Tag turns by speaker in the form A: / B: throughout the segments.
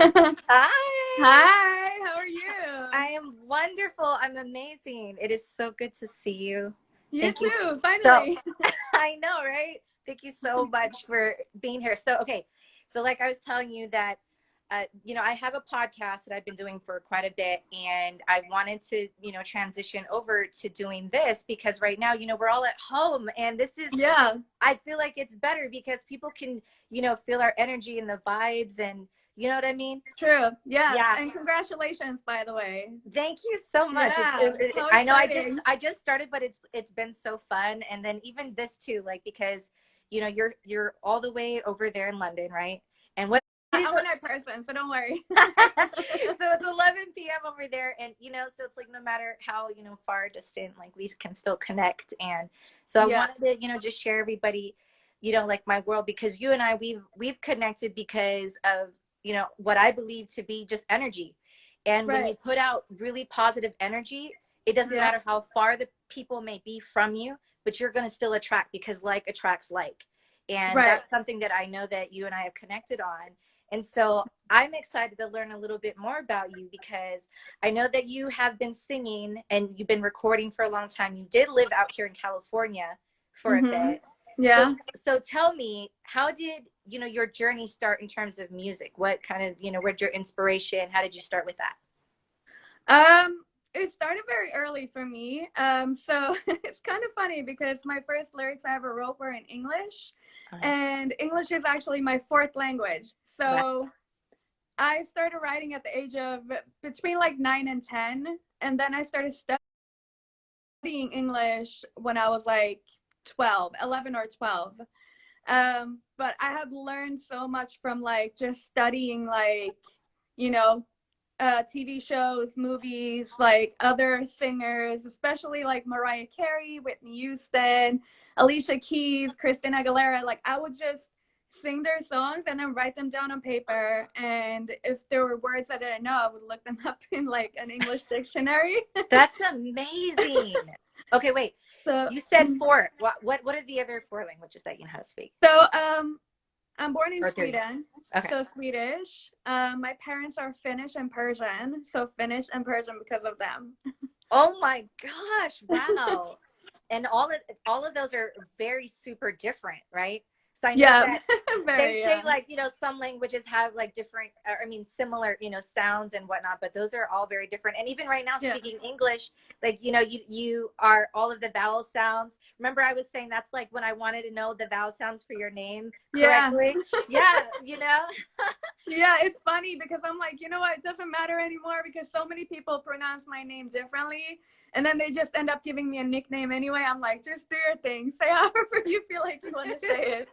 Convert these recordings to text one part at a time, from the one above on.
A: Hi.
B: Hi, how are
A: I
B: you?
A: am wonderful. I'm amazing. It is so good to see you.
B: You
A: Thank you.
B: too,
A: So,
B: finally.
A: I know, right? Thank you so much for being here. So, okay. So, like I was telling you that, I have a podcast that I've been doing for quite a bit, and I wanted to, transition over to doing this because right now, we're all at home, and this is,
B: Yeah,
A: I feel like it's better because people can, feel our energy and the vibes, and you know what I mean?
B: true. Yes,
A: Yeah.
B: and congratulations, by the way.
A: Thank you so much.
B: Yeah, how
A: I know
B: exciting.
A: I just started, but it's been so fun. And then even this too, like because you're all the way over there in London, right? And what is
B: I'm a night person, so don't worry.
A: so it's 11 p.m. over there, and so it's like no matter how far distant, like we can still connect. And so I
B: Yeah,
A: wanted to just share everybody, like my world, because you and I we've connected because of what I believe to be just energy. And when
B: right.
A: you put out really positive energy, it doesn't
B: Yeah,
A: matter how far the people may be from you, but you're going to still attract, because like attracts like. And
B: right.
A: that's something that I know that you and I have connected on. And so I'm excited to learn a little bit more about you, because I know that you have been singing and you've been recording for a long time. You did live out here in California for a
B: Mm-hmm.
A: bit. So
B: Yeah.
A: so tell me, how did, your journey start in terms of music? What kind of, where'd your inspiration? How did you start with that?
B: Um, it started very early for me. So it's kind of funny because my first lyrics I ever wrote were in English,
A: Uh,
B: and English is actually my fourth language.
A: wow.
B: So I started writing at the age of between like 9 and 10, and then I started studying English when I was like 12, 11 or 12. But I had learned so much from like just studying like, you know, TV shows, movies, like other singers, especially like Mariah Carey, Whitney Houston, Alicia Keys, Christina Aguilera. Like I would just sing their songs and then write them down on paper. And if there were words I didn't know, I would look them up in like an English dictionary.
A: That's amazing. Okay, wait.
B: so,
A: You said four. What are the other four languages that you know how to speak?
B: so I'm born in
A: Or three?
B: Sweden,
A: Okay.
B: so Swedish. My parents are Finnish and Persian, so Finnish and Persian because of them.
A: Oh my gosh, wow. And all of those are very super different, right? So I know
B: Yeah,
A: that they
B: very,
A: say
B: yeah.
A: like, some languages have like different, I mean, similar, sounds and whatnot, but those are all very different. And even right now,
B: Yeah.
A: speaking English, like, you are all of the vowel sounds. Remember, I was saying that's like when I wanted to know the vowel sounds for your name
B: Yeah.
A: correctly. Yeah,
B: Yeah, it's funny because I'm like, you know what? It doesn't matter anymore because so many people pronounce my name differently. And then they just end up giving me a nickname anyway. I'm like, just do your thing. Say however you feel like you want to say it.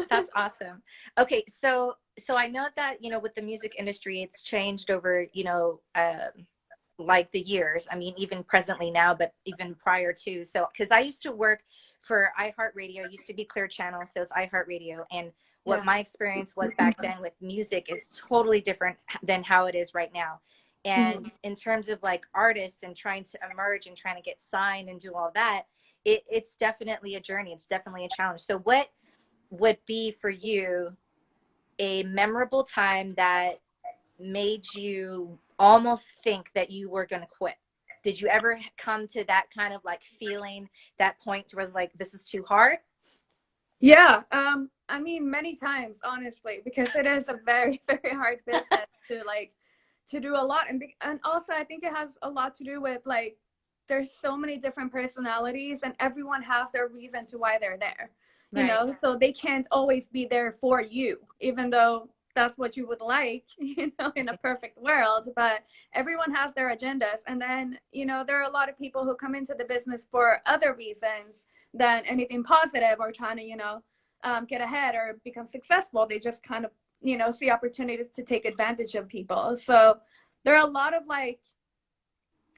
A: That's awesome. Okay, so I know that with the music industry, it's changed over like the years. I mean, even presently now, but even prior to. So, because I used to work for iHeartRadio, used to be Clear Channel, so it's iHeartRadio, and what
B: Yeah.
A: my experience was back then with music is totally different than how it is right now.
B: Mhm.
A: And in terms of like artists and trying to emerge and trying to get signed and do all that, it's definitely a journey. It's definitely a challenge. So, what would be for you a memorable time that made you almost think that you were going to quit? Did you ever come to that kind of like feeling, that point where it's like, this is too hard?
B: Yeah. I mean, many times, honestly, because it is a very, very hard business to like to do a lot, and also I think it has a lot to do with like there's so many different personalities, and everyone has their reason to why they're there.
A: Right.
B: So they can't always be there for you, even though that's what you would like, in a perfect world. But everyone has their agendas, and then there are a lot of people who come into the business for other reasons than anything positive or trying to get ahead or become successful. They just kind of see opportunities to take advantage of people. So there are a lot of like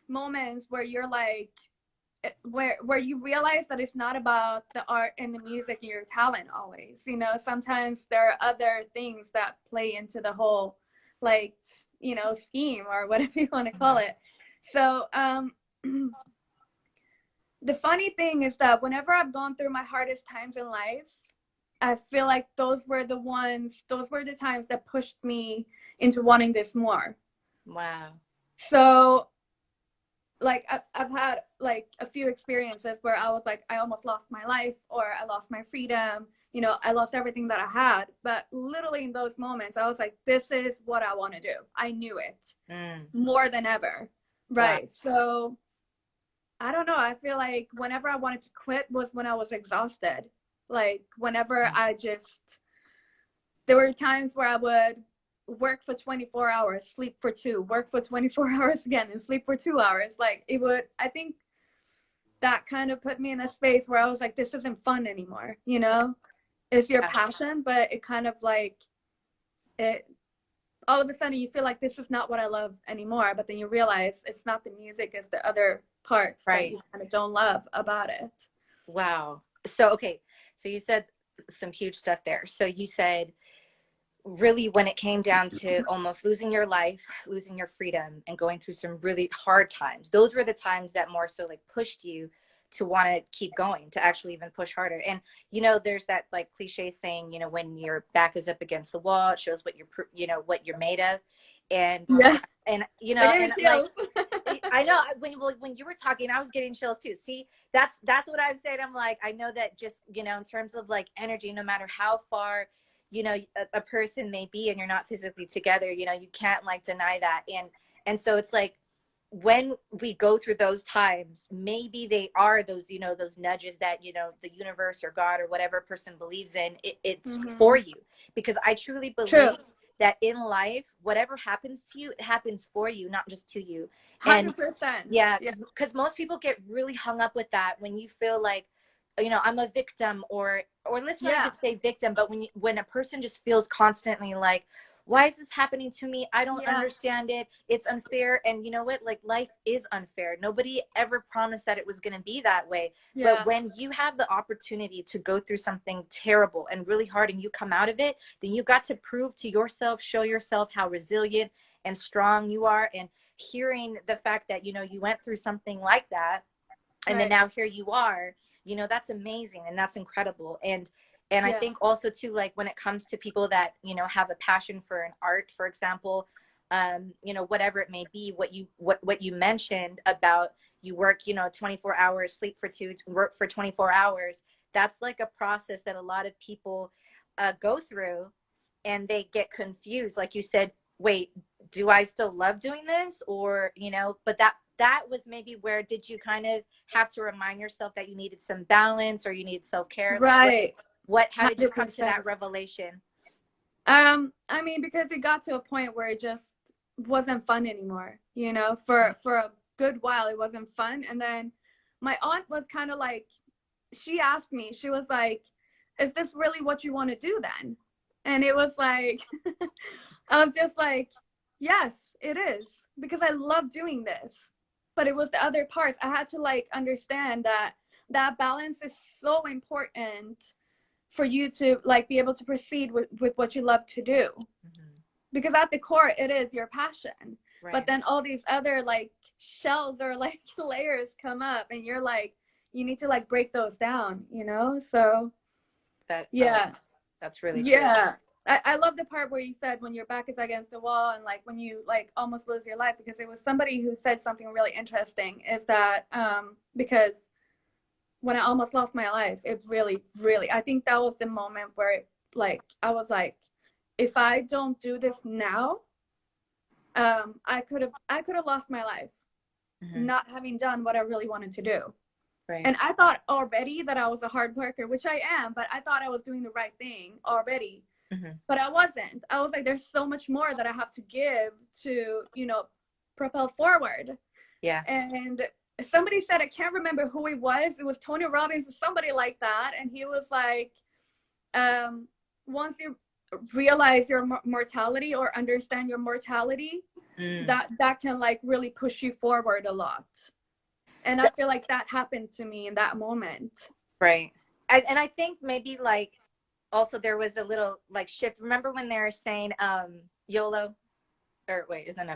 B: moments where you're like where you realize that it's not about the art and the music and your talent always. Sometimes there are other things that play into the whole like scheme or whatever you want to call
A: Mhm.
B: it. So the funny thing is that whenever I've gone through my hardest times in life, I feel like those were the times that pushed me into wanting this more.
A: Wow.
B: So like I've had like a few experiences where I was like, I almost lost my life, or I lost my freedom, you know, I lost everything that I had. But literally in those moments, I was like, this is what I want to do. I knew it more than ever. Right.
A: Wow.
B: So I don't know. I feel like whenever I wanted to quit was when I was exhausted. Like whenever there were times where I would work for 24 hours, sleep for 2, work for 24 hours again, and sleep for 2 hours. Like I think that kind of put me in a space where I was like, this isn't fun anymore, you know? It's your passion, but it kind of like, it, all of a sudden you feel like this is not what I love anymore. But then you realize it's not the music, it's the other parts that you kind of don't love about it.
A: Wow. So, okay. So you said some huge stuff there. So you said, really, when it came down to almost losing your life, losing your freedom, and going through some really hard times, those were the times that more so like pushed you to want to keep going, to actually even push harder. And you know, there's that like cliche saying, you know, when your back is up against the wall, it shows what what you're made of. And you know, and like I know when you were talking, I was getting chills too. See, that's what I've said. I'm like, I know that, just, you know, in terms of like energy, no matter how far, you know, a person may be and you're not physically together, you know, you can't like deny that. And so it's like, when we go through those times, maybe they are those, you know, those nudges that, you know, the universe or God or whatever person believes in, it's for you. Because I truly believe that in life, whatever happens to you, it happens for you, not just to you.
B: 100%.
A: Yeah, because most people get really hung up with that. When you feel like, you know, I'm a victim, or let's not even say victim, but when a person just feels constantly like, why is this happening to me? I don't understand it. It's unfair. And you know what? Like, life is unfair. Nobody ever promised that it was going to be that way. But when you have the opportunity to go through something terrible and really hard and you come out of it, then you got to prove to yourself, show yourself how resilient and strong you are. And hearing the fact that, you know, you went through something like that, and then now here you are, you know, that's amazing and that's incredible. And I think also too, like when it comes to people that, you know, have a passion for an art, for example, you know, whatever it may be, what you mentioned about, you work, you know, 24 hours, sleep for 2, work for 24 hours. That's like a process that a lot of people go through, and they get confused. Like you said, wait, do I still love doing this? Or, you know, but that was maybe where, did you kind of have to remind yourself that you needed some balance, or you needed self-care?
B: Right.
A: How did you come to that revelation?
B: I mean, because it got to a point where it just wasn't fun anymore, you know, for a good while, it wasn't fun. And then my aunt was kind of like, she asked me, she was like, is this really what you want to do then? And it was like, I was just like, yes, it is, because I love doing this. But it was the other parts. I had to like understand that balance is so important for you to like be able to proceed with what you love to do. Because at the core, it is your passion. But then all these other like shells or like layers come up, and you're like, you need to like break those down, you know? So
A: that's really true.
B: I love the part where you said when your back is against the wall, and like when you like almost lose your life, because it was somebody who said something really interesting, is that because when I almost lost my life, it really, really, I think that was the moment where it, like, I was like, if I don't do this now, I could have lost my life, not having done what I really wanted to do. And I thought already that I was a hard worker, which I am, but I thought I was doing the right thing already. But I wasn't. I was like, there's so much more that I have to give to, you know, propel forward. And somebody said, I can't remember who it was Tony Robbins or somebody like that, and he was like, once you realize your mortality or understand your mortality, that can like really push you forward a lot. And I feel like that happened to me in that moment.
A: And I think maybe like also there was a little like shift. Remember when they were saying YOLO, or wait, no,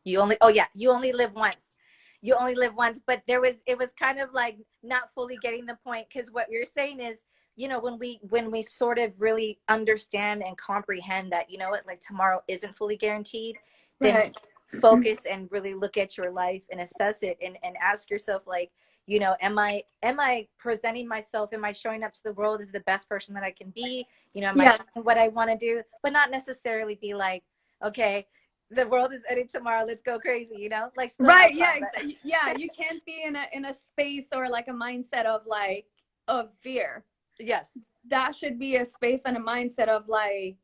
A: you only live once. You only live once. But it was kind of like not fully getting the point, because what you're saying is you know, when we sort of really understand and comprehend that, you know what, like tomorrow isn't fully guaranteed, then
B: Right.
A: focus and really look at your life and assess it, and ask yourself, like, you know, am I presenting myself, am I showing up to the world as the best person that I can be? You know, am I
B: Yeah.
A: doing what I want to do? But not necessarily be like, okay, the world is ending tomorrow, let's go crazy, you know, like still have
B: Right.
A: fun.
B: Yeah. Yeah. You can't be in a space or like a mindset of like of fear.
A: Yes.
B: That should be a space and a mindset of like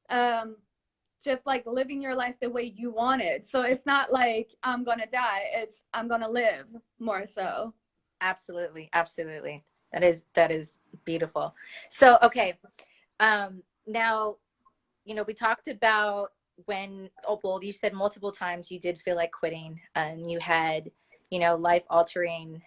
B: um just like living your life the way you want it. So it's not like I'm gonna die, it's I'm gonna live more so.
A: Absolutely, absolutely. That is beautiful. So, okay, now, you know, we talked about when, oh, well, you said multiple times you did feel like quitting, and you had, you know, life altering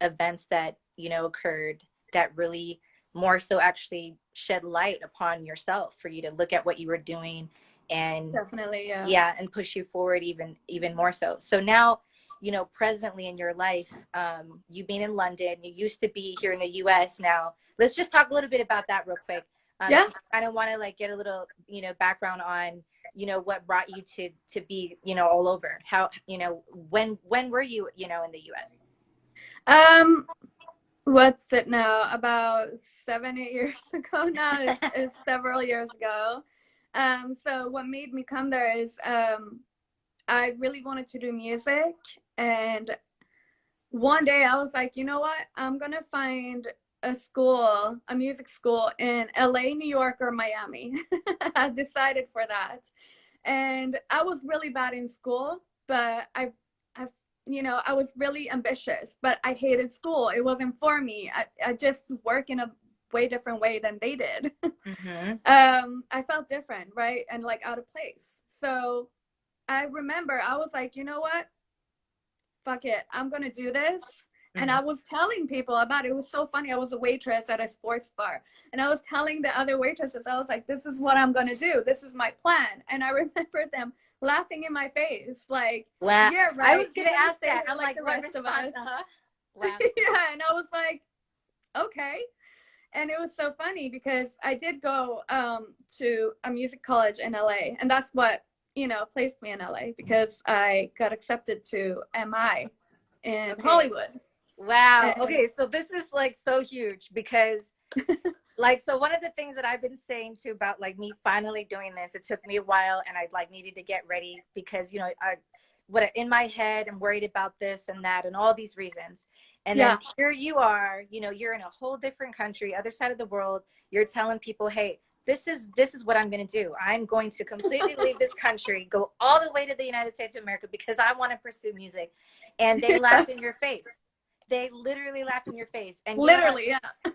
A: events that, you know, occurred that really more so actually shed light upon yourself for you to look at what you were doing, and
B: Definitely, yeah.
A: yeah, and push you forward even more so. So now, you know, presently in your life, you being in London, you used to be here in the US. Now let's just talk a little bit about that real quick.
B: Yeah.
A: Because I kind of want to like get a little, you know, background on, you know, what brought you to be, you know, all over. How, you know, when were you, you know, in the US?
B: Um what's it now? About 7, 8 years ago now. Is several years ago. So what made me come there is I really wanted to do music, and one day I was like, you know what? I'm gonna find a school, a music school in LA, New York, or Miami. I decided for that. And I was really bad in school, but I, you know, I was really ambitious, but I hated school. It wasn't for me. I just work in a way different way than they did.
A: Mm-hmm.
B: I felt different, right? And like out of place. So I remember I was like, you know what? Fuck it, I'm gonna do this. And
A: Mm-hmm.
B: I was telling people about it. It was so funny. I was a waitress at a sports bar, and I was telling the other waitresses, I was like, this is what I'm gonna do. This is my plan. And I remember them laughing in my face, like,
A: Wow.
B: yeah,
A: I
B: right.
A: was
B: You're
A: gonna
B: gonna
A: ask
B: stay
A: that.
B: here
A: I'm
B: like
A: like,
B: the
A: what
B: rest of
A: response?
B: us.
A: Uh-huh. Wow.
B: Yeah. And I was like, okay. And it was so funny because I did go to a music college in LA, and that's what, you know, placed me in LA, because I got accepted to MI in
A: Okay.
B: Hollywood.
A: Wow.
B: And
A: Okay. So this is like so huge because, like, so one of the things that I've been saying too about like me finally doing this, it took me a while, and I like needed to get ready because, you know, what in my head, I'm worried about this and that and all these reasons. And then
B: yeah,
A: here you are, you know, you're in a whole different country, other side of the world. You're telling people, hey, this is what I'm going to do. I'm going to completely leave this country, go all the way to the United States of America because I want to pursue music. And they
B: yeah,
A: laugh in your face. They literally laugh in your face. And you know what?
B: literally, yeah,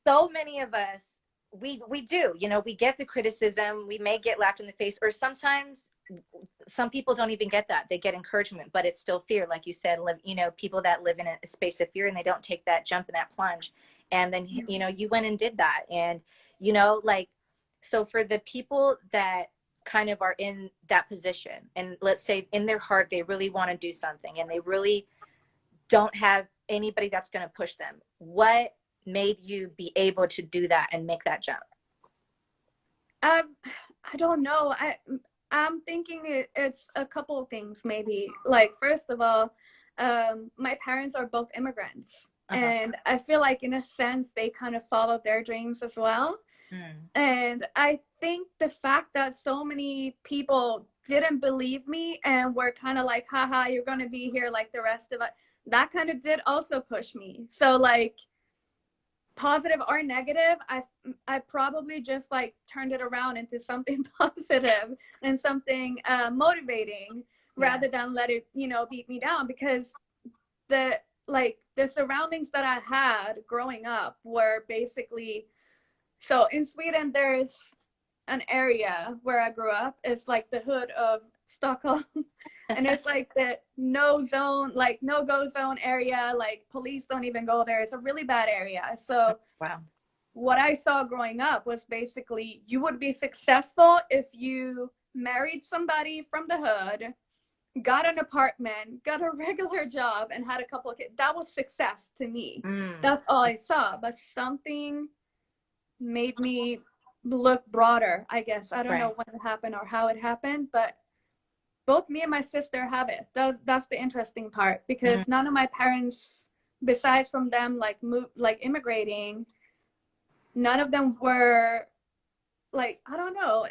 A: So many of us, we do, you know, we get the criticism, we may get laughed in the face, or sometimes some people don't even get that. They get encouragement, but it's still fear, like you said. Live, you know, people that live in a space of fear and they don't take that jump and that plunge. And then, you know, you went and did that. And, you know, like, so for the people that kind of are in that position, and let's say in their heart they really want to do something and they really don't have anybody that's going to push them, what made you be able to do that and make that jump?
B: um, I don't know. I'm thinking it's a couple of things, maybe. Like, first of all, my parents are both immigrants,
A: Uh-huh.
B: and I feel like in a sense they kind of followed their dreams as well.
A: Mm.
B: And I think the fact that so many people didn't believe me and were kind of like, haha, you're going to be here like the rest of us, that kind of did also push me. So, like, positive or negative, I probably just like turned it around into something positive and something motivating,
A: Yeah.
B: rather than let it, you know, beat me down. Because the like the surroundings that I had growing up were basically, so in Sweden, there's an area where I grew up. It's like the hood of Stockholm. And it's like the no zone, like no go zone area. Like police don't even go there. It's a really bad area. So
A: Wow.
B: what I saw growing up was basically you would be successful if you married somebody from the hood, got an apartment, got a regular job, and had a couple of kids. That was success to me.
A: Mm.
B: That's all I saw. But something made me look broader, I guess. I don't know
A: Right.
B: when it happened or how it happened, but both me and my sister have it. That's the interesting part,
A: Mm.
B: because none of my parents, besides from them like immigrating, none of them were like, I don't know,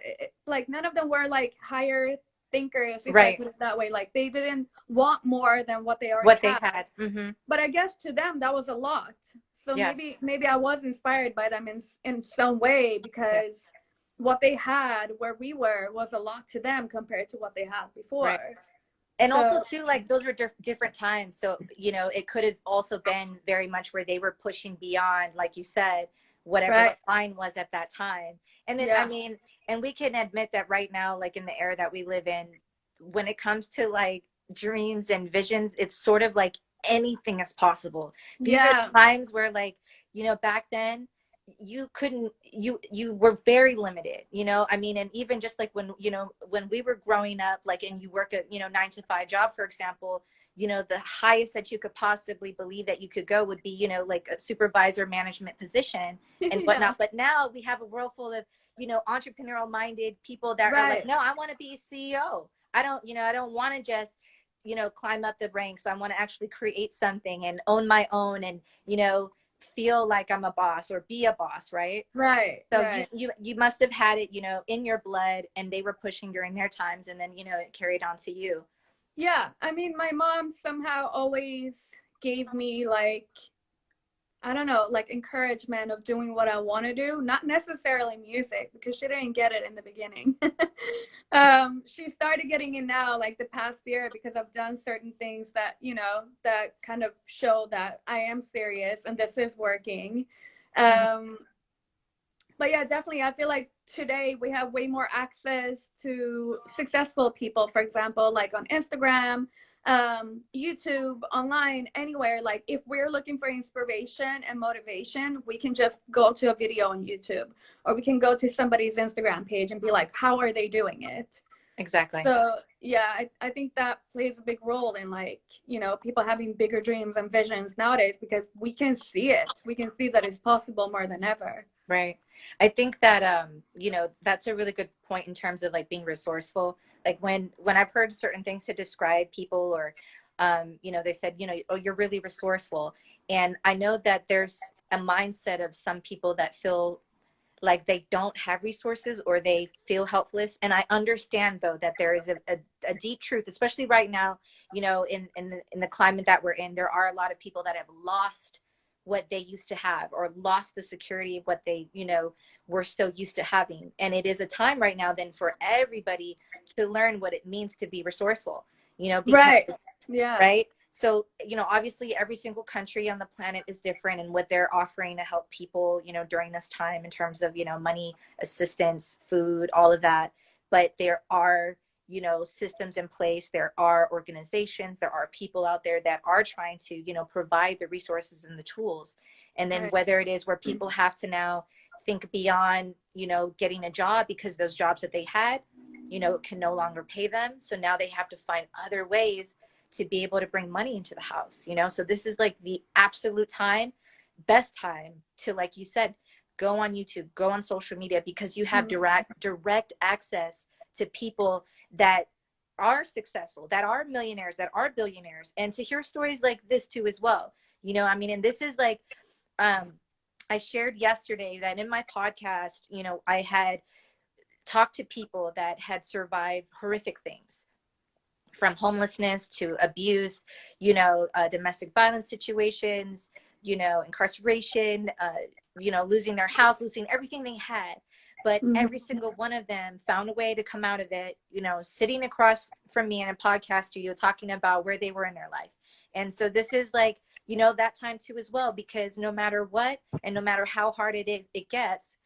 B: like none of them were like higher thinkers, if I
A: Right.
B: put it that way. Like they didn't want more than what they already
A: What they
B: had.
A: had. Mm-hmm.
B: But I guess to them that was a lot. So
A: Yeah.
B: maybe I was inspired by them in some way,
A: Yeah.
B: because what they had where we were was a lot to them compared to what they had
A: Right.
B: before.
A: And also
B: So
A: too, like those were different times. So, you know, it could have also been very much where they were pushing beyond, like you said, whatever the
B: right,
A: line was at that time. And then, I
B: yeah,
A: mean, and we can admit that right now, like in the era that we live in, when it comes to like dreams and visions, it's sort of like anything is possible. These are
B: yeah,
A: times where, like, you know, back then you couldn't, you were very limited, you know. I mean, and even just like when, you know, when we were growing up, like, and you work a, you know, 9 to 5 job, for example, you know, the highest that you could possibly believe that you could go would be, you know, like a supervisor management position and
B: yeah,
A: whatnot. But now we have a world full of, you know, entrepreneurial minded people that are like,
B: right,
A: no, I want to be a CEO. I don't, you know, I don't want to just, you know, climb up the ranks. I want to actually create something and own my own, and, you know, feel like I'm a boss or be a boss, right?
B: right,
A: So
B: right.
A: you must have had it, you know, in your blood, and they were pushing during their times, and then, you know, it carried on to you.
B: Yeah, I mean, my mom somehow always gave me like, I don't know, like encouragement of doing what I want to do, not necessarily music, because she didn't get it in the beginning. She started getting it now, like the past year, because I've done certain things that, you know, that kind of show that I am serious and this is working.
A: Mhm.
B: Um, but yeah, definitely, I feel like today we have way more access to successful people, for example, like on Instagram, YouTube, online, anywhere. Like if we're looking for inspiration and motivation, we can just go to a video on YouTube, or we can go to somebody's Instagram page and be like, how are they doing it?
A: Exactly.
B: So yeah, I think that plays a big role in, like, you know, people having bigger dreams and visions nowadays, because we can see it. We can see that it's possible more than ever.
A: Right. I think that you know, that's a really good point in terms of like being resourceful. Like when I've heard certain things to describe people, or you know, they said, you know, oh, you're really resourceful. And I know that there's a mindset of some people that feel like they don't have resources or they feel helpless. And I understand though that there is a deep truth, especially right now, you know, in the climate that we're in. There are a lot of people that have lost what they used to have, or lost the security of what they, you know, were so used to having. And it is a time right now then for everybody to learn what it means to be resourceful, you know, because
B: Right. Yeah.
A: right? So, you know, obviously every single country on the planet is different in what they're offering to help people, you know, during this time in terms of, you know, money, assistance, food, all of that. But there are, you know, systems in place. There are organizations, there are people out there that are trying to, you know, provide the resources and the tools. And then
B: Right.
A: whether it is where people have to now think beyond, you know, getting a job because those jobs that they had, you know, can no longer pay them. So now they have to find other ways to be able to bring money into the house, you know? So this is like the absolute time, best time to, like you said, go on YouTube, go on social media, because you have
B: Mhm.
A: direct access to people that are successful, that are millionaires, that are billionaires, and to hear stories like this too as well. You know, I mean, and this is like, um, I shared yesterday that in my podcast, you know, I had talked to people that had survived horrific things, from homelessness to abuse, you know, domestic violence situations, you know, incarceration, you know, losing their house, losing everything they had. But every
B: Mhm.
A: single one of them found a way to come out of it, you know, sitting across from me in a podcast studio talking about where they were in their life. And so this is like, you know, that time too as well, because no matter what, and no matter how hard it gets,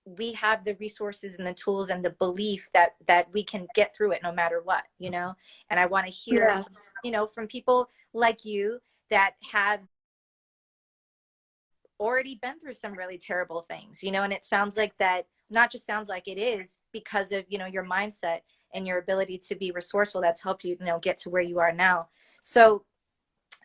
A: we have the resources and the tools and the belief that we can get through it no matter what, you know. And I want to hear,
B: Yeah.
A: you know, from people like you that have already been through some really terrible things, you know. And it sounds like that, not just sounds like, it is because of, you know, your mindset and your ability to be resourceful that's helped you, you know, get to where you are now. So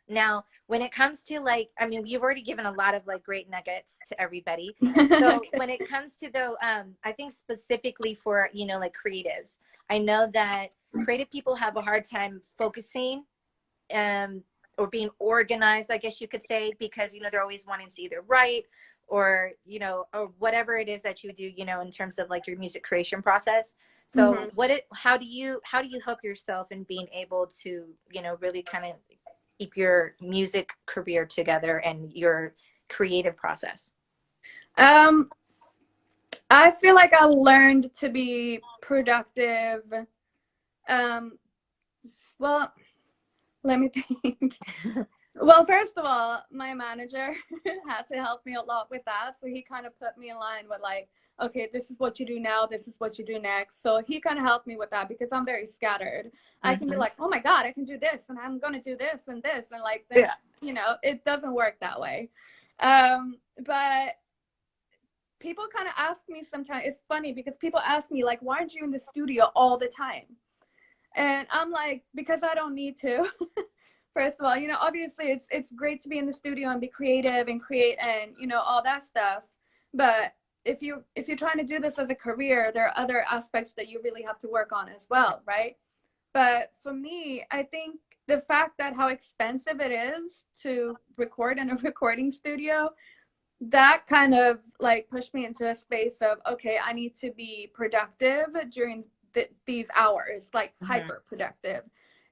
A: now, when it comes to like, I mean, you've already given a lot of like great nuggets to everybody. So
B: Okay.
A: when it comes to though, I think specifically for, you know, like creatives, I know that creative people have a hard time focusing, or being organized, I guess you could say, because, you know, they're always wanting to either write or, you know, or whatever it is that you do, you know, in terms of like your music creation process. So
B: Hmm.
A: how do you help yourself in being able to, you know, really kind of keep your music career together and your creative process?
B: Um, I feel like I learned to be productive. Um, well, let me think. Well, first of all, my manager had to help me a lot with that. So he kind of put me in line with like, okay, this is what you do now, this is what you do next. So he kind of helped me with that because I'm very scattered. I can be
A: Hmm.
B: like, oh my God, I can do this and I'm gonna do this and this. And like then,
A: Yeah.
B: you know, it doesn't work that way. But people kind of ask me sometimes, it's funny because people ask me like, why aren't you in the studio all the time? And I'm like, because I don't need to. First of all, you know, obviously it's great to be in the studio and be creative and create and, you know, all that stuff. But if you're trying to do this as a career, there are other aspects that you really have to work on as well, right? But for me, I think the fact that how expensive it is to record in a recording studio, that kind of like pushed me into a space of, okay, I need to be productive during these hours, like
A: Hmm.
B: hyper productive.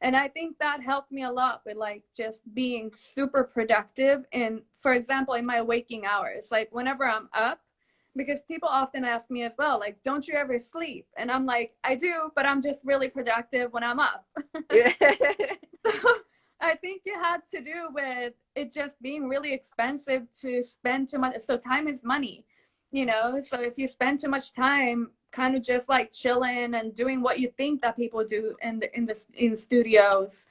B: And I think that helped me a lot with like just being super productive in, for example, in my waking hours, like whenever I'm up, because people often ask me as well, like, don't you ever sleep? And I'm like, I do, but I'm just really productive when I'm up. I think it had to do with it just being really expensive to spend too much. So time is money, you know? So if you spend too much time kind of just like chilling and doing what you think that people do in studios,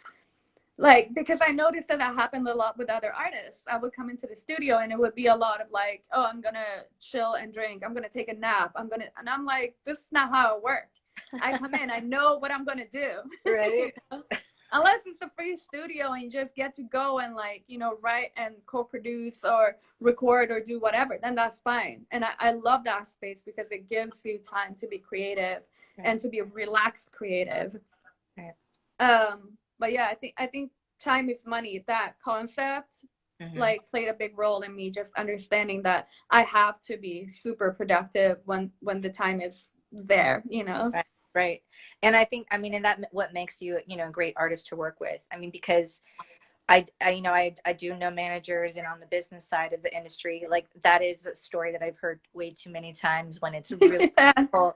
B: like because I noticed that that happened a lot with other artists. I would come into the studio and it would be a lot of like, oh, I'm gonna chill and drink, I'm gonna take a nap, and I'm like, this is not how it works. I come in, I know what I'm gonna do. You
A: Right.
B: know? Unless it's a free studio and you just get to go and like, you know, write and co-produce or record or do whatever, then that's fine. And I love that space because it gives you time to be creative
A: Right.
B: and to be relaxed creative.
A: Right.
B: But yeah, I think time is money. That concept
A: Hmm.
B: like played a big role in me just understanding that I have to be super productive when the time is there, you know.
A: Right. Right. And I think, I mean, and that what makes you, you know, a great artist to work with. I mean, because you know, I do know managers, and on the business side of the industry, like that is a story that I've heard way too many times when it's really
B: Yeah.
A: difficult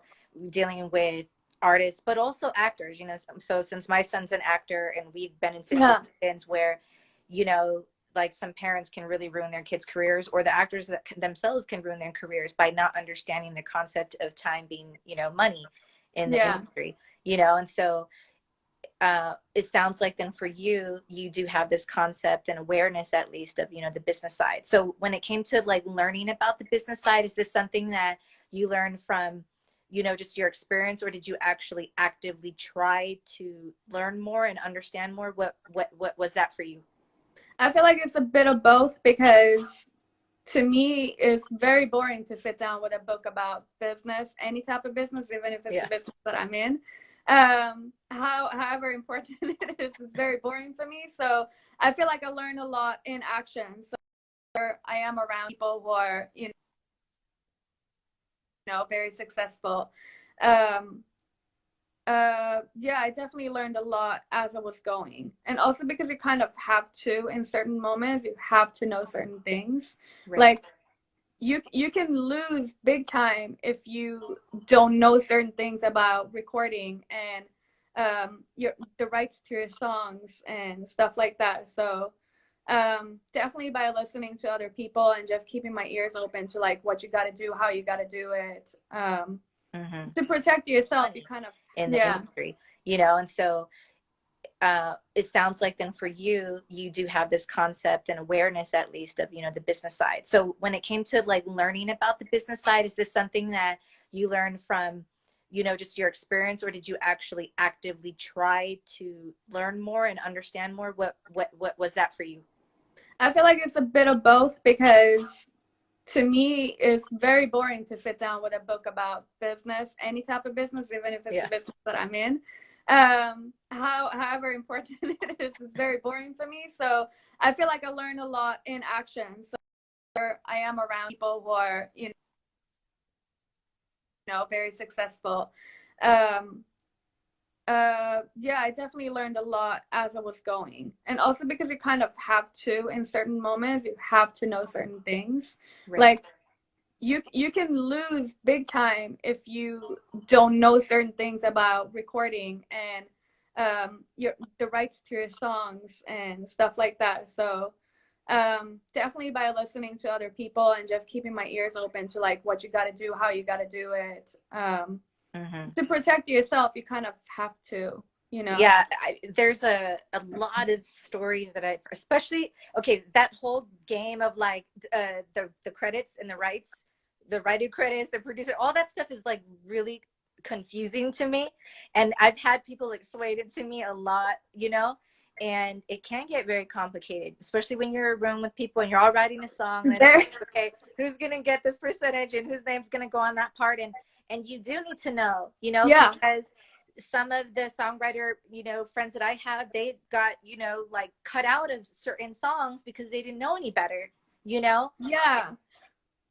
A: dealing with artists, but also actors, you know. So since my son's an actor and we've been in
B: Yeah.
A: situations where, you know, like some parents can really ruin their kids' careers, or the actors that themselves can ruin their careers by not understanding the concept of time being, you know, money in the
B: Yeah.
A: industry, you know. And so it sounds like then for you, you do have this concept and awareness at least of, you know, the business side. So when it came to like learning about the business side, is this something that you learned from, you know, just your experience, or did you actually actively try to learn more and understand more? What was that for you?
B: I feel like it's a bit of both because to me it's very boring to sit down with a book about business, any type of business, even if it's the
A: Yeah.
B: business that I'm in. However important it is very boring for me. So I feel like I learn a lot in action. So I am around people who are, you know, very successful. Um, yeah, I definitely learned a lot as I was going, and also because you kind of have to in certain moments, you have to know certain things.
A: Right.
B: Like you can lose big time if you don't know certain things about recording and your the rights to your songs and stuff like that. So definitely by listening to other people and just keeping my ears open to like what you got to do, how you got to do it,
A: Mm-hmm.
B: to protect yourself. You
A: Money
B: kind of,
A: in the
B: yeah.
A: industry, you know. And so it sounds like then for you, you do have this concept and awareness at least of, you know, the business side. So when it came to like learning about the business side, is this something that you learned from, you know, just your experience, or did you actually actively try to learn more and understand more? What was that for you?
B: I feel like it's a bit of both, because to me it's very boring to sit down with a book about business, any type of business, even if it's the
A: Yeah.
B: business that I'm in. However important it is very boring to me. So I feel like I learn a lot in action. So I am around people who are, very successful. Um, yeah, I definitely learned a lot as I was going, and also because you kind of have to, in certain moments, you have to know certain things.
A: Right.
B: Like you can lose big time if you don't know certain things about recording and the rights to your songs and stuff like that. So definitely by listening to other people and just keeping my ears open to like what you got to do, how you got to do it, to protect yourself, you kind of have to,
A: Yeah, there's a lot of stories that I, especially, okay, that whole game of like the credits and the rights, the writer credits, the producer, all that stuff is like really confusing to me. And I've had people explain it to me a lot, you know, and it can get very complicated, especially when you're in a room with people and you're all writing a song and it's
B: there.
A: like, okay, who's gonna get this percentage and whose name's gonna go on that part, and you do need to know, you know,
B: Yeah,
A: because some of the songwriter, you know, friends that I have, they got, you know, like cut out of certain songs because they didn't know any better, you know?
B: yeah,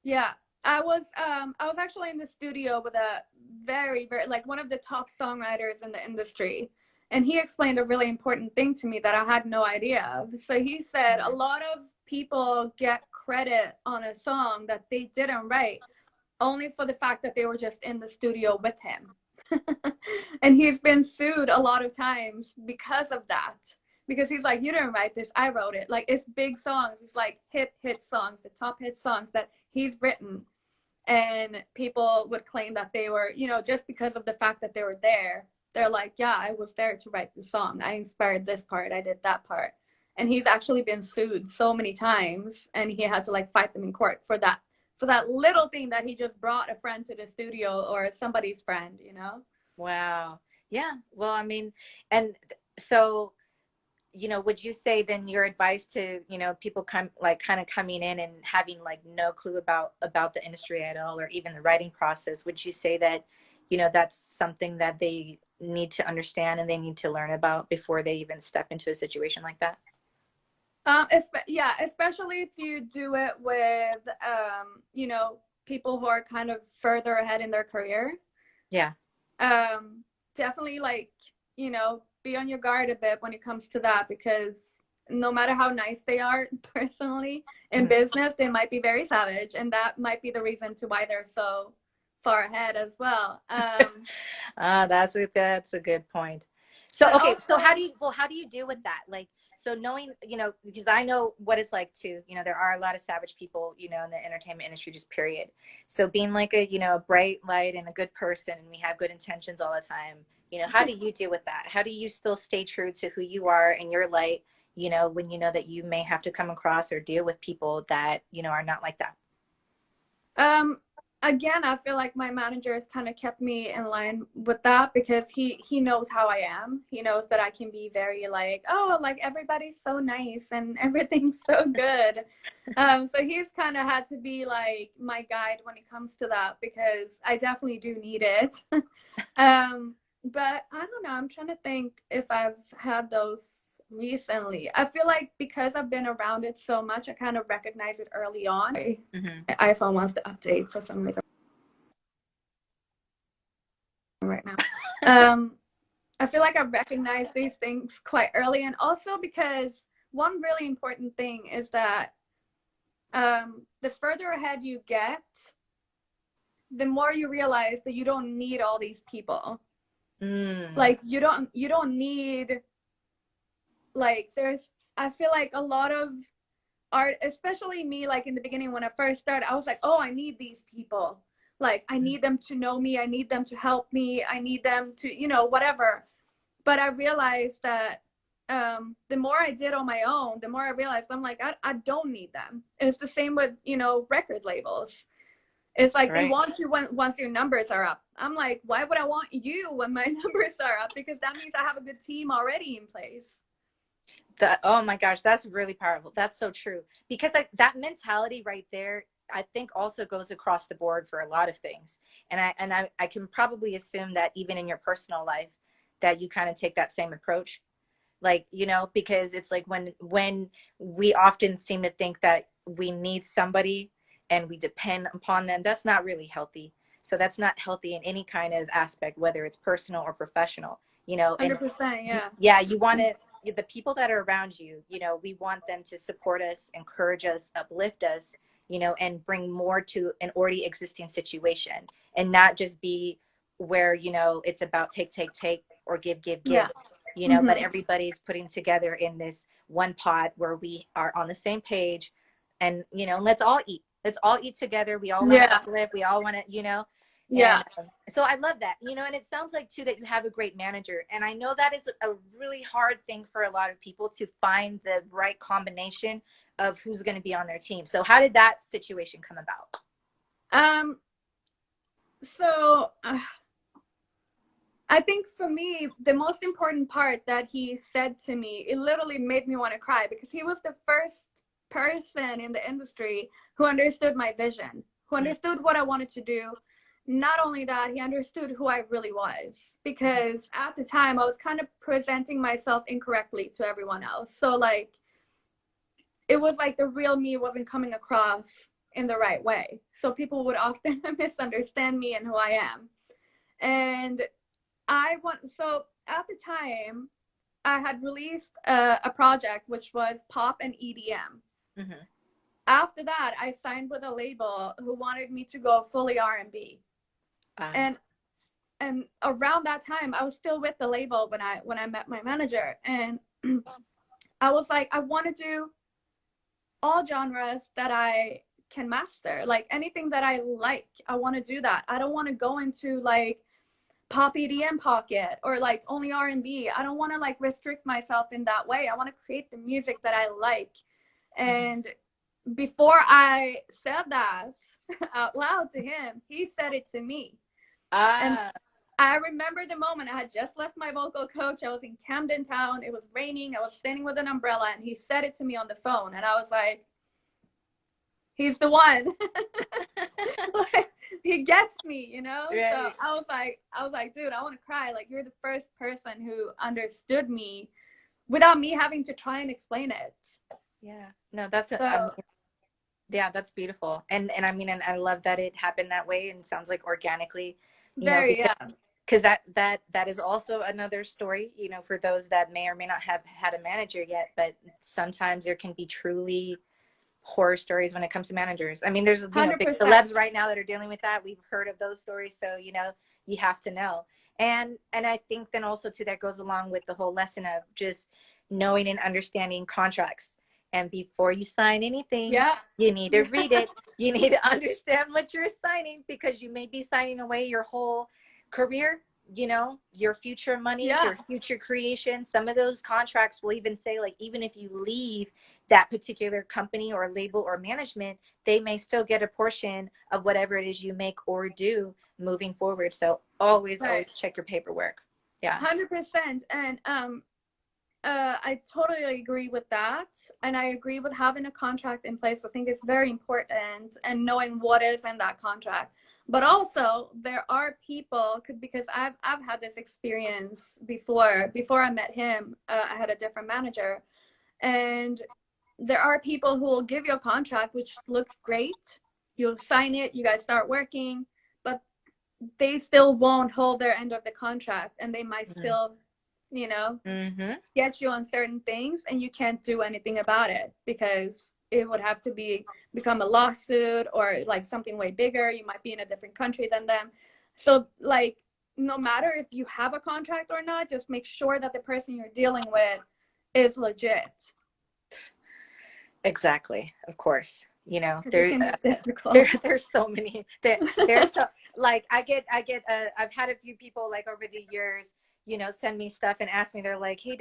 B: yeah. I was actually in the studio with a very, very, like, one of the top songwriters in the industry, and he explained a really important thing to me that I had no idea of. So he said a lot of people get credit on a song that they didn't write only for the fact that they were just in the studio with him. And he's been sued a lot of times because of that. Because he's like, you didn't write this, I wrote it. Like, it's big songs. It's like hit songs, the top hit songs that he's written. And people would claim that they were, just because of the fact that they were there, they're like, yeah, I was there to write the song. I inspired this part. I did that part. And he's actually been sued so many times, and he had to like fight them in court for that little thing that he just brought a friend to the studio, or somebody's friend.
A: Wow. Yeah. Well, I mean, and so, you know, would you say then your advice to, you know, people come like kind of coming in and having like no clue about the industry at all, or even the writing process, would you say that, you know, that's something that they need to understand and they need to learn about before they even step into a situation like that?
B: Yeah, especially if you do it with, people who are kind of further ahead in their career.
A: Yeah.
B: Um, Definitely, like, be on your guard a bit when it comes to that, because no matter how nice they are personally in business, they might be very savage, and that might be the reason to why they're so far ahead as well.
A: That's a good point. So
B: But
A: okay, so
B: also,
A: how do you deal with that? Like, so knowing, you know, because I know what it's like too, you know, there are a lot of savage people, you know, in the entertainment industry, just period. So being like a, you know, a bright light and a good person, and we have good intentions all the time, you know, how do you deal with that? How do you still stay true to who you are and your light, you know, when you know that you may have to come across or deal with people that, you know, are not like that?
B: Um, again, I feel like my manager has kind of kept me in line with that, because he knows how I am. He knows that I can be very like, oh, like everybody's so nice and everything's so good. So he's kind of had to be like my guide when it comes to that, because I definitely do need it. But I don't know. I'm trying to think if I've had those recently. I feel like because I've been around it so much, I kind of recognize it early on.
A: Hmm.
B: My iPhone wants to update for some reason right now. Um, I feel like I recognize these things quite early, and also because one really important thing is that the further ahead you get, the more you realize that you don't need all these people.
A: Mm.
B: Like you don't need, like, there's, I feel like a lot of art, especially me, like in the beginning when I first started, I was like, oh, I need these people. Like, I need them to know me. I need them to help me. I need them to, whatever. But I realized that the more I did on my own, the more I realized I'm like, I don't need them. And it's the same with, record labels. It's like they
A: Right.
B: want you when once your numbers are up. I'm like, why would I want you when my numbers are up? Because that means I have a good team already in place.
A: That, oh my gosh, that's really powerful. That's so true. Because that mentality right there, I think also goes across the board for a lot of things. And I can probably assume that even in your personal life, that you kind of take that same approach. Like, because it's like when we often seem to think that we need somebody and we depend upon them, that's not really healthy. So that's not healthy in any kind of aspect, whether it's personal or professional, and
B: 100%, yeah.
A: yeah, you want to, the people that are around you, we want them to support us, encourage us, uplift us, and bring more to an already existing situation, and not just be where, it's about take, or give,
B: Yeah.
A: but
B: Mm-hmm.
A: everybody's putting together in this one pot where we are on the same page. And, let's all eat together. We all want to
B: Yeah.
A: uplift. We all want to,
B: Yeah.
A: and so I love that, and it sounds like too that you have a great manager. And I know that is a really hard thing for a lot of people to find the right combination of who's going to be on their team. So how did that situation come about?
B: Um, so I think for me, the most important part that he said to me, it literally made me want to cry, because he was the first person in the industry who understood my vision, who understood what I wanted to do. Not only that, he understood who I really was, because at the time I was kind of presenting myself incorrectly to everyone else. So like, it was like the real me wasn't coming across in the right way. So people would often misunderstand me and who I am. And so at the time, I had released a project which was pop and EDM.
A: Mm-hmm.
B: After that, I signed with a label who wanted me to go fully R&B. And around that time, I was still with the label when I met my manager, and I was like, I want to do all genres that I can master, like anything that I like. I want to do that. I don't want to go into like pop EDM pocket or like only R&B. I don't want to like restrict myself in that way. I want to create the music that I like. And before I said that out loud to him, he said it to me. And I remember the moment. I had just left my vocal coach. I was in Camden Town. It was raining. I was standing with an umbrella, and he said it to me on the phone. And I was like, he's the one. Like, he gets me, Right. So I was like, dude, I want to cry. Like, you're the first person who understood me without me having to try and explain it.
A: Yeah. No, yeah, that's beautiful. And I mean, and I love that it happened that way, and sounds like organically, because that is also another story, for those that may or may not have had a manager yet. But sometimes there can be truly horror stories when it comes to managers. I mean, there's big celebs right now that are dealing with that. We've heard of those stories, so you have to know. And I think then also too, that goes along with the whole lesson of just knowing and understanding contracts. And before you sign anything, you need to read it. You need to understand what you're signing, because you may be signing away your whole career, your future monies, your future creation. Some of those contracts will even say, like, even if you leave that particular company or label or management, they may still get a portion of whatever it is you make or do moving forward. So always check your paperwork. Yeah.
B: 100%. And I totally agree with that. And I agree with having a contract in place. I think it's very important, and knowing what is in that contract. But also there are people, because I've had this experience before I met him. I had a different manager, and there are people who will give you a contract which looks great. You'll sign it, you guys start working, but they still won't hold their end of the contract, and they might still get you on certain things, and you can't do anything about it, because it would have to become a lawsuit or like something way bigger. You might be in a different country than them. So like, no matter if you have a contract or not, just make sure that the person you're dealing with is legit.
A: Exactly. Of course. There's so many. There's so, like, I've had a few people, like, over the years, send me stuff and ask me, they're like, hey,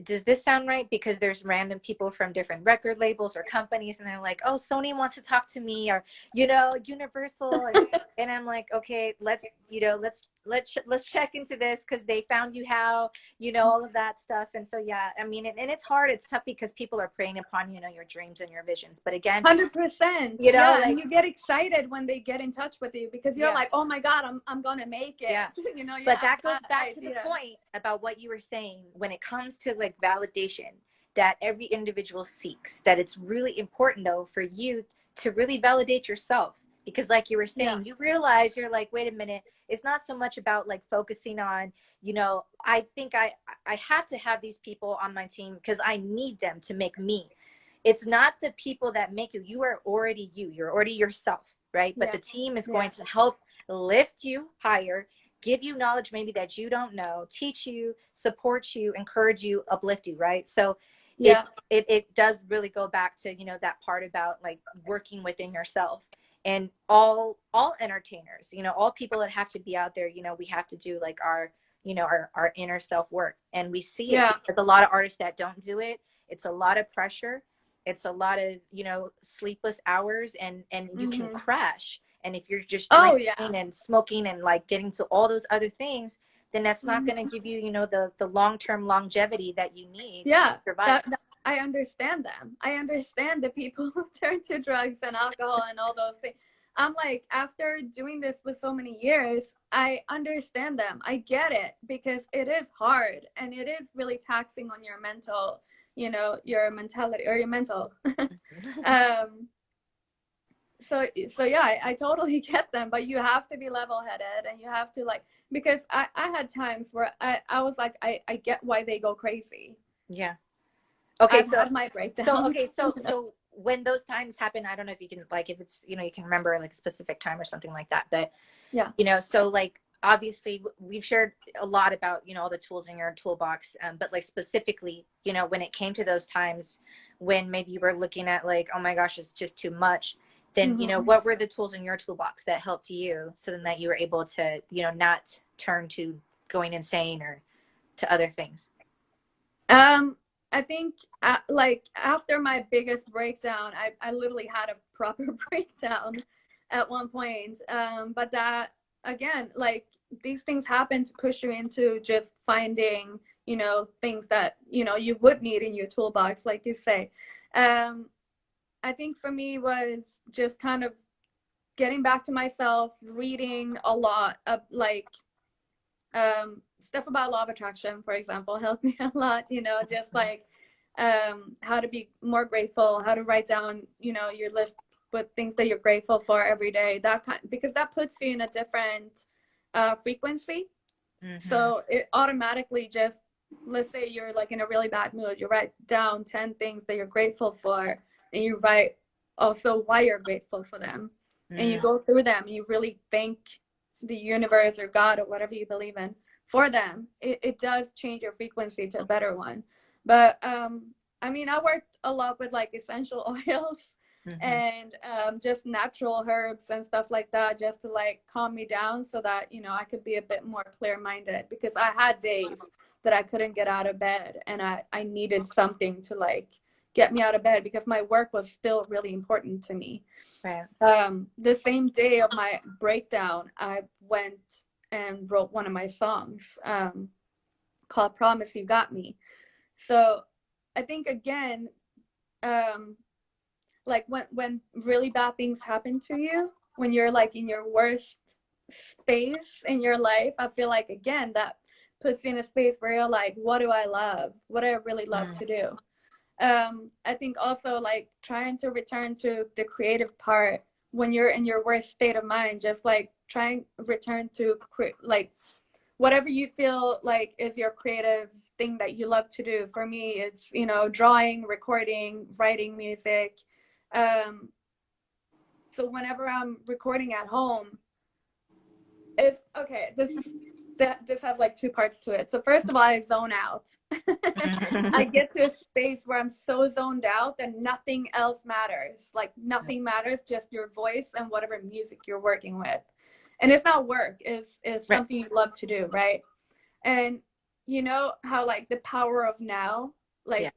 A: does this sound right? Because there's random people from different record labels or companies, and they're like, oh, Sony wants to talk to me, or, Universal. And I'm like, okay, let's check into this, because they found you how, all of that stuff. And so, yeah, I mean, and it's hard. It's tough because people are preying upon, your dreams and your visions. But again,
B: 100%. Yeah, and you get excited when they get in touch with you, because you're like, oh my God, I'm gonna make it.
A: Yeah. But that goes back to the point about what you were saying when it comes to like validation that every individual seeks, that it's really important though for you to really validate yourself, because like you were saying, you realize, you're like, wait a minute, it's not so much about like focusing on, I think I have to have these people on my team because I need them to make me. It's not the people that make you. You are already you're already yourself, right? But the team is going to help lift you higher, give you knowledge maybe that you don't know, teach you, support you, encourage you, uplift you, right? So it does really go back to, that part about like working within yourself. And all entertainers, all people that have to be out there, we have to do like our inner self work. And we see it because a lot of artists that don't do it, it's a lot of pressure. It's a lot of, sleepless hours, and you can crash. And if you're just drinking and smoking and like getting to all those other things, then that's not going to give you, the long-term longevity that you need to survive.
B: I understand them. I understand the people who turn to drugs and alcohol and all those things. I'm like, after doing this for so many years, I understand them. I get it, because it is hard and it is really taxing on your mental, your mentality or your mental. So yeah, I totally get them, but you have to be level-headed, and you have to like, because I had times where I was like, I get why they go crazy.
A: Yeah. Okay.
B: I've had my breakdown.
A: So when those times happen, I don't know if you can, like, if it's, you can remember like a specific time or something like that, but so like, obviously we've shared a lot about, all the tools in your toolbox. But like specifically, when it came to those times when maybe you were looking at like, oh my gosh, it's just too much, then, what were the tools in your toolbox that helped you so then that you were able to, not turn to going insane or to other things?
B: I think like after my biggest breakdown, I literally had a proper breakdown at one point. But that, again, like, these things happen to push you into just finding, things that, you would need in your toolbox, like you say. I think for me was just kind of getting back to myself, reading a lot of like stuff about law of attraction, for example, helped me a lot, just like how to be more grateful, how to write down, your list with things that you're grateful for every day, because that puts you in a different frequency. So it automatically just, let's say you're like in a really bad mood, you write down 10 things that you're grateful for, and you write also why you're grateful for them, and you go through them, and you really thank the universe or God or whatever you believe in for them. It does change your frequency to a better one. But I mean, I worked a lot with like essential oils and just natural herbs and stuff like that, just to like calm me down so that, I could be a bit more clear-minded, because I had days that I couldn't get out of bed, and I needed something to like get me out of bed, because my work was still really important to me.
A: Right.
B: The same day of my breakdown, I went and wrote one of my songs called Promise You Got Me. So I think, again, like when really bad things happen to you, when you're like in your worst space in your life, I feel like, again, that puts you in a space where you're like, what do I love? What do I really love to do? I think also like trying to return to the creative part when you're in your worst state of mind, just like trying to return to like whatever you feel like is your creative thing that you love to do. For me, it's, drawing, recording, writing music. So whenever I'm recording at home, it's okay. This has like two parts to it. So first of all, I zone out. I get to a space where I'm so zoned out that nothing else matters. Like nothing matters, just your voice and whatever music you're working with. And it's not work, it's something you love to do, right? And you know how like the power of now,
A: Yeah.
B: like,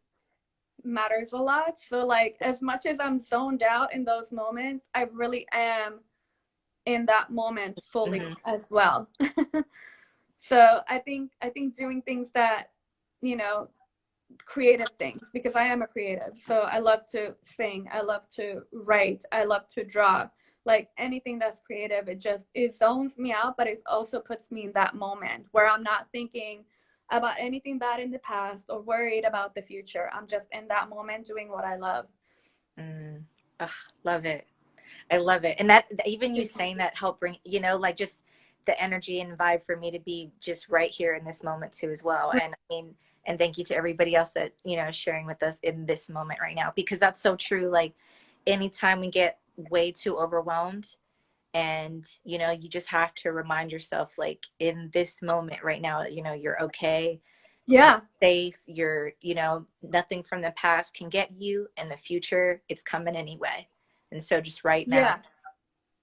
B: matters a lot. So like as much as I'm zoned out in those moments, I really am in that moment fully
A: Hmm.
B: as well. So I think doing things that, you know, creative things, because I am a creative. So I love to sing, I love to write, I love to draw. Like anything that's creative, it zones me out, but it also puts me in that moment where I'm not thinking about anything bad in the past or worried about the future. I'm just in that moment doing what I love.
A: Mm. Ugh, love it. I love it. And that even you saying that helped bring, like just the energy and vibe for me to be just right here in this moment too as well. And I mean, and thank you to everybody else that, is sharing with us in this moment right now, because that's so true. Like anytime we get way too overwhelmed, and you just have to remind yourself, like in this moment right now, you're okay, you're
B: Yeah.
A: safe, nothing from the past can get you, and the future, it's coming anyway. And so just right now,
B: Yeah.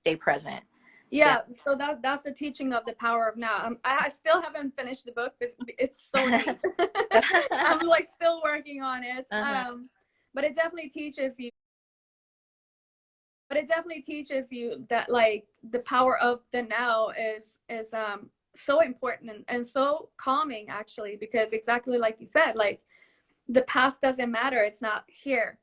A: stay present. Yeah.
B: Yeah, so that's the teaching of the power of now. I still haven't finished the book. It's so deep. I'm like still working on it.
A: Uh-huh.
B: But it definitely teaches you. But it definitely teaches you that like the power of the now is so important and so calming actually, because exactly like you said, like the past doesn't matter. It's not here.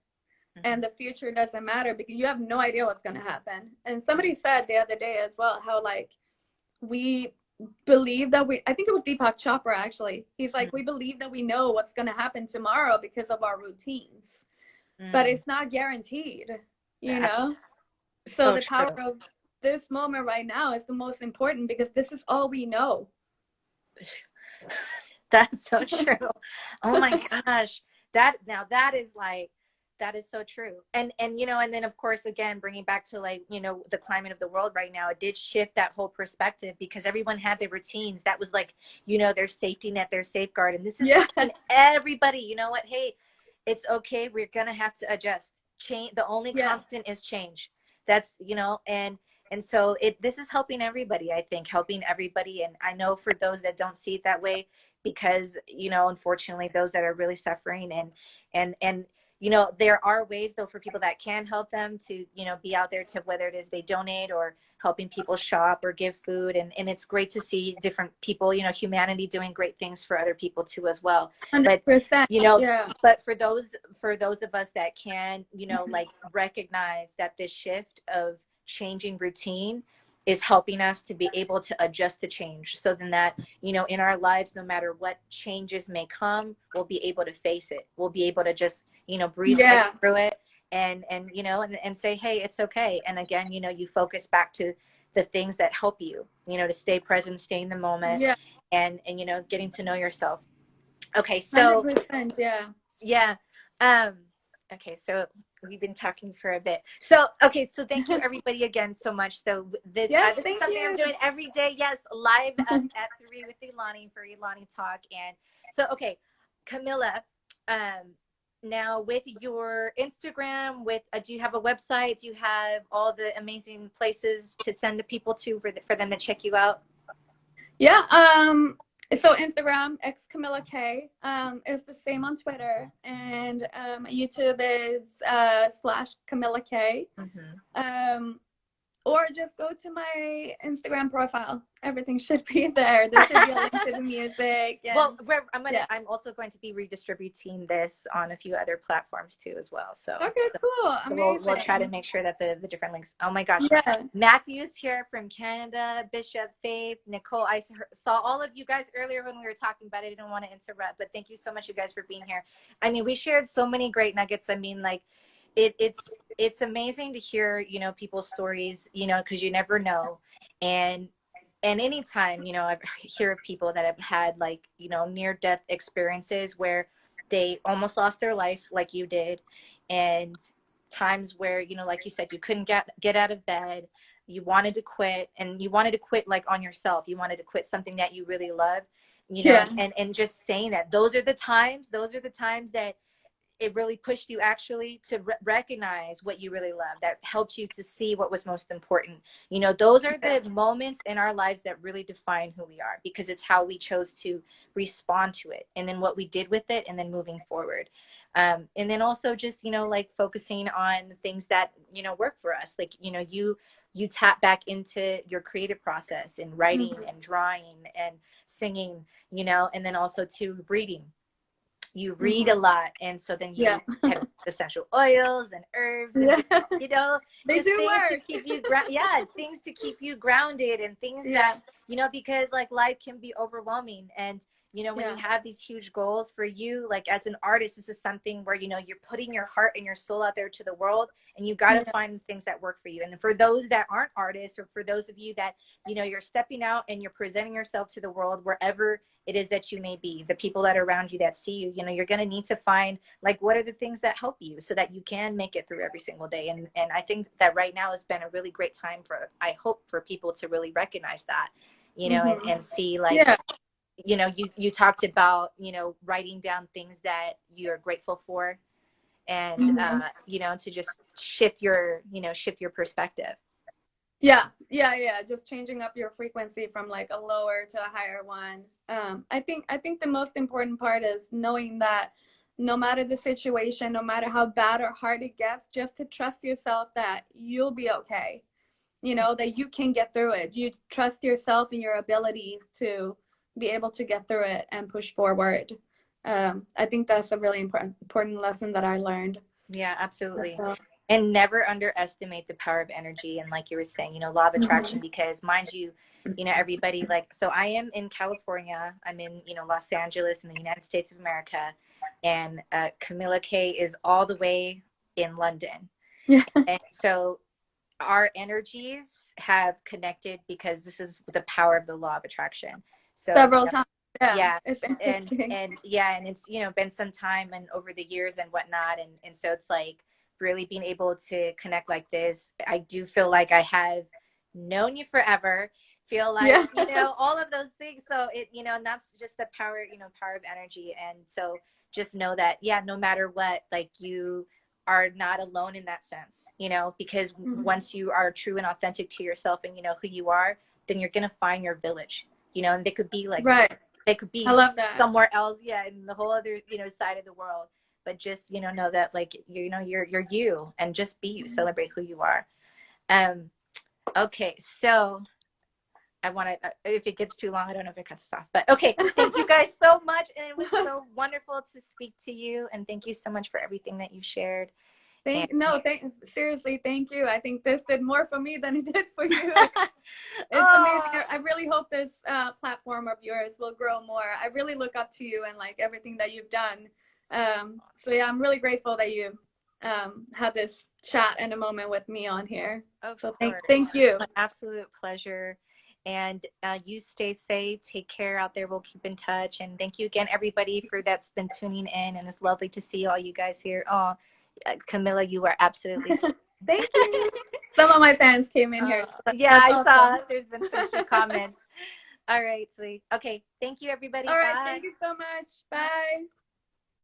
A: Mhm.
B: And the future doesn't matter because you have no idea what's going to happen. And somebody said the other day as well how like we believe that I think it was Deepak Chopra actually. He's like, we believe that we know what's going to happen tomorrow because of our routines, but
A: Mm.
B: it's not guaranteed, you
A: Absolutely.
B: know? So
A: So
B: the power
A: true.
B: of this moment right now is the most important because this is all we know.
A: That's so true. Oh my gosh. That is like, that is so true. And then of course, again, bringing back to like, the climate of the world right now, it did shift that whole perspective because everyone had their routines. That was like, their safety net, their safeguard. And this is
B: Yes.
A: telling everybody, you know what? Hey, it's okay. We're going to have to adjust. Change. The only
B: Yes.
A: constant is change. That's, and so this is helping everybody, I think, helping everybody. And I know for those that don't see it that way, because unfortunately those that are really suffering, and there are ways though for people that can help them to be out there, to whether it is they donate or helping people shop or give food, and it's great to see different people, humanity doing great things for other people too as well. But
B: 100%.
A: you know
B: Yeah.
A: but for those of us that can like recognize that this shift of changing routine is helping us to be able to adjust to change, so then that in our lives, no matter what changes may come, we'll be able to face it. We'll be able to just breathe right
B: Yeah.
A: through it, and say, hey, it's okay. And again, you focus back to the things that help you, to stay present, stay in the moment,
B: Yeah.
A: and getting to know yourself. Okay, so
B: 100%. Yeah.
A: yeah. Um, okay, so we've been talking for a bit. So okay, so thank you everybody again so much. So
B: Yes.
A: this is
B: Thank
A: something I'm
B: you.
A: doing every day. Yes, live at 3 with Elani for Elani Talk. And so okay, Camilla, um, now with your Instagram, with do you have a website? Do you have all the amazing places to send the people to for them to check you out?
B: Yeah. So Instagram, X Camilla K, is the same on Twitter, and YouTube is slash Camilla K.
A: Mm-hmm.
B: Um, or just go to my Instagram profile. Everything should be there. There should be a link to the music,
A: Well,
B: and yeah.
A: I'm also going to be redistributing this on a few other platforms too as well. So,
B: Okay, cool,
A: we'll try to
B: amazing.
A: make sure that the different links. Oh my gosh,
B: Yeah.
A: Matthew's here from Canada. Bishop, Faith, Nicole. I saw all of you guys earlier when we were talking, but I didn't want to interrupt. But thank you so much, you guys, for being here. I mean, we shared so many great nuggets. I mean, like it's amazing to hear people's stories, because you never know. And anytime I hear of people that have had like near death experiences where they almost lost their life like you did, and times where like you said, you couldn't get out of bed, you wanted to quit, and you wanted to quit like on yourself, you wanted to quit something that you really loved,
B: Yeah.
A: and just saying that those are the times that it really pushed you actually to recognize what you really love, that helped you to see what was most important. You know, those are the moments in our lives that really define who we are, because it's how we chose to respond to it, and then what we did with it, and then moving forward. And then also just, you know, like focusing on the things that, you know, work for us. Like, you know, you tap back into your creative process and writing and drawing and singing, you know, and then also to reading. You read a lot, and so then you have essential oils and herbs and you know,
B: they
A: just
B: do
A: things
B: work.
A: to keep you things to keep you grounded, and things that, you know, because like life can be overwhelming. And you know, when you have these huge goals for you, like as an artist, this is something where, you know, you're putting your heart and your soul out there to the world, and you got to find things that work for you. And for those that aren't artists, or for those of you that, you know, you're stepping out and you're presenting yourself to the world, wherever it is that you may be, the people that are around you that see you, you know, you're going to need to find like, what are the things that help you so that you can make it through every single day. And I think that right now has been a really great time for, I hope, for people to really recognize that, you know, and see like, you know, you talked about, you know, writing down things that you're grateful for, and you know, to just shift your, you know, shift your perspective.
B: Just changing up your frequency from like a lower to a higher one. I think the most important part is knowing that no matter the situation, no matter how bad or hard it gets, just to trust yourself that you'll be okay, you know, that you can get through it. You trust yourself and your abilities to be able to get through it and push forward. I think that's a really important lesson that I learned.
A: Yeah, absolutely. And never underestimate the power of energy. And like you were saying, you know, law of attraction, because mind you, you know, everybody, like, so I am in California, I'm in, you know, Los Angeles in the United States of America, and Camilla K is all the way in London. And so our energies have connected because this is the power of the law of attraction. So
B: several times. It's
A: interesting. And it's, you know, been some time and over the years and whatnot, and so it's like really being able to connect like this. I do feel like I have known you forever, feel like you know, all of those things. So it, you know, and that's just the power, you know, power of energy. And so just know that, no matter what, like, you are not alone in that sense, you know, because once you are true and authentic to yourself and you know who you are, then you're gonna find your village, you know, and they could be like they could be somewhere else, in the whole other, you know, side of the world. But just, you know that, like, you know, you're you, and just be you, celebrate who you are. Okay, so I want to, if it gets too long, I don't know if it cuts us off, but okay. Thank you guys so much. And it was so wonderful to speak to you. And thank you so much for everything that you shared.
B: Seriously, thank you. I think this did more for me than it did for you. It's amazing. I really hope this platform of yours will grow more. I really look up to you and like everything that you've done. So yeah, I'm really grateful that you had this chat and a moment with me on here. Thank you.
A: Absolute pleasure. And you stay safe, take care out there. We'll keep in touch. And thank you again, everybody, for that's been tuning in. And it's lovely to see all you guys here. Oh, Camilla, you are absolutely
B: thank you. Some of my fans came in here. So
A: I saw there's been some few comments. All right, sweet. Okay, thank you, everybody.
B: All right, thank you so much. Bye.